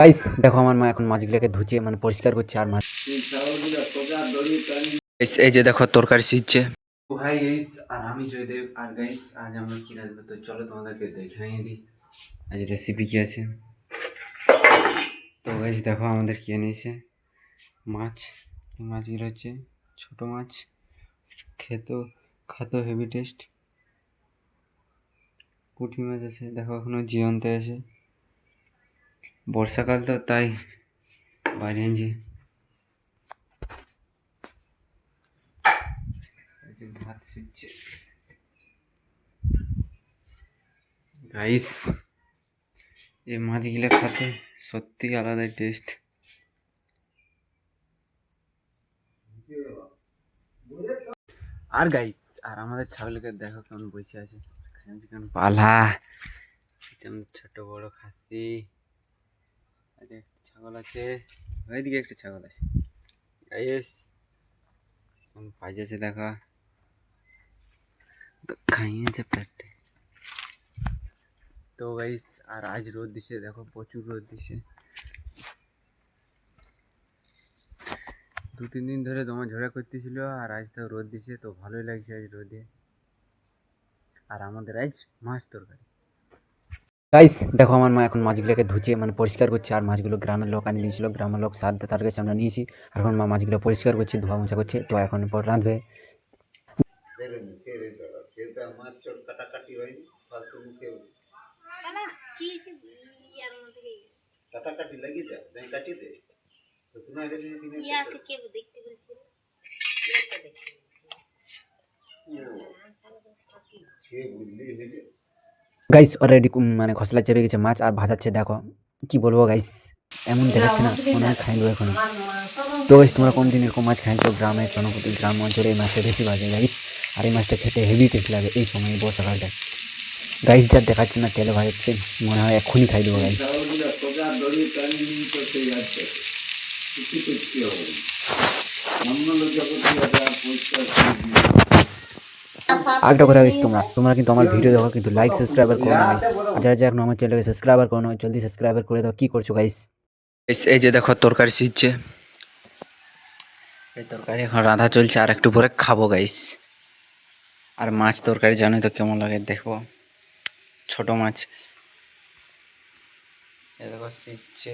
Guys দেখো আমার মা এখন মাছগুলোকে ধুচ্ছে মানে পরিষ্কার করছে আর মাছ এই যে দেখো তরকারি সিজছে। হাই গাইস, আর আমি জয়দেব। আর গাইস আজ আমরা কি রাঁধবো তো চলো তোমাদেরকে দেখাই দিই আজ রেসিপি কি আছে। তো গাইস দেখো আমাদের কি এনেছে মাছ। মাছগুলো হচ্ছে ছোট মাছ, খাতো হেভি টেস্ট। পুঁটি মাছ আছে দেখো এখনো জীবন্ত আছে, বর্ষাকাল তো তাই বাইরে এনেছি। ভাত সিজছে গাইস, এই মাছগুলো খেতে সত্যি আলাদা টেস্ট। আর গাইস আর আমাদের ছাগলকে দেখো কেমন বসে আছে, কেমন পালা, কেমন ছোট বড় খাসি। একটা ছাগল আছে, ওইদিকে একটা ছাগল আছে গাইস, কেমন পাইছে দেখো তো খাইয়েছে পেটে। তো গাইস আর আজ রোদ দিছে দেখো, প্রচুর রোদ দিছে। 2-3 দিন ধরে তোমার ঝড়া করতেছিল আর আজ তো রোদ দিছে, তো ভালোই লাগছে আজ রোদে। আর আমাদের আজ মাছ তরকারি। গাইস দেখো আমার মা এখন মাছগুলোকে ধুচ্ছে মানে পরিষ্কার করছে, আর মাছগুলো গ্রামের লোক আনি দিয়েছিল, গ্রামের লোক সাথে তার কাছে আমরা নিয়েছি। এখন মা মাছগুলো পরিষ্কার করছে, ধোয়া মোছা করছে, তো এখন পর রাঁধবে। গাইস অলরেডি মানে খসলা চেপে গেছে মাছ আর ভাজাচ্ছে দেখো, কি বলবো গাইস, এমন দেখাচ্ছে না মনে হয় খাইলো এখন। তো গাইস তোমরা কোন দিন এরকম মাছ খাইছো গ্রামে, জনপতি গ্রাম অঞ্চলে এই মাছটা বেশি বাজে গাইস। আর এই মাছটা খেতে হেভি টেস্ট লাগে এই সময় বর্ষাকালটা। গাইস যা দেখাচ্ছে না তেলে ভাজাচ্ছে, মনে হয় এক্ষুনি খাই দেবো গাইস। আরেকটা কথা গাইস, তোমরা কিন্তু আমার ভিডিও দেখো কিন্তু লাইক সাবস্ক্রাইবার করো না গাইস। আর যারা এখন আমার চ্যানেলকে সাবস্ক্রাইবার করো না জলদি সাবস্ক্রাইবার করে দাও। কি করছো গাইস? এই যে দেখো তরকারি সিজছে, এই তরকারি এখন রাঁধা চলছে আর একটু পরে খাবো গাইস। আর মাছ তরকারি জানোই তো কেমন লাগে, দেখো ছোট মাছ এই দেখো সিজছে।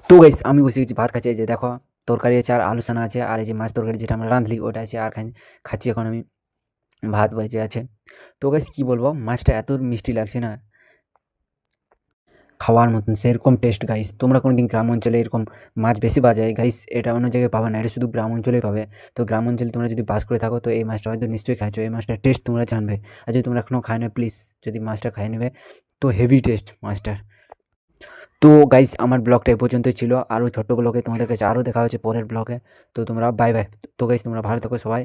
তো গাইস আমি বসে গেছি ভাত খাচ্ছি, এই যে দেখো তরকারি আছে আর আলু সানা আছে, আর এই যে মাছ তরকারি যেটা আমরা রাঁধলি ওটা আছে, আর খাচ্ছি এখন আমি, ভাত বেঁচে আছে। তো গাইস কি বলবো, মাছটা এত মিষ্টি লাগছে না, খাওয়ার মতন সেরকম টেস্ট গাইস। তোমরা কোনোদিন গ্রাম অঞ্চলে এরকম মাছ বেশি বাজায় গাইস, এটা অন্য জায়গায় পাবে না, এটা শুধু গ্রাম অঞ্চলেই পাবে। তো গ্রাম অঞ্চলে তোমরা যদি বাস করে থাকো তো এই মাছটা হয়তো নিশ্চয়ই খাইছো, এই মাছটার টেস্ট তোমরা জানবে। আর যদি তোমরা এখনও খাই না প্লিজ যদি মাছটা খাই নেবে, তো হেভি টেস্ট মাছটার। তো গাইস আমার ব্লগটা এই পর্যন্তই ছিল, আরও ছোট্ট ব্লগে তোমাদের কাছে আরও দেখা হচ্ছে পরের ব্লগে। তো তোমরা বাই বাই। তো গাইস তোমরা ভালো থাকো সবাই।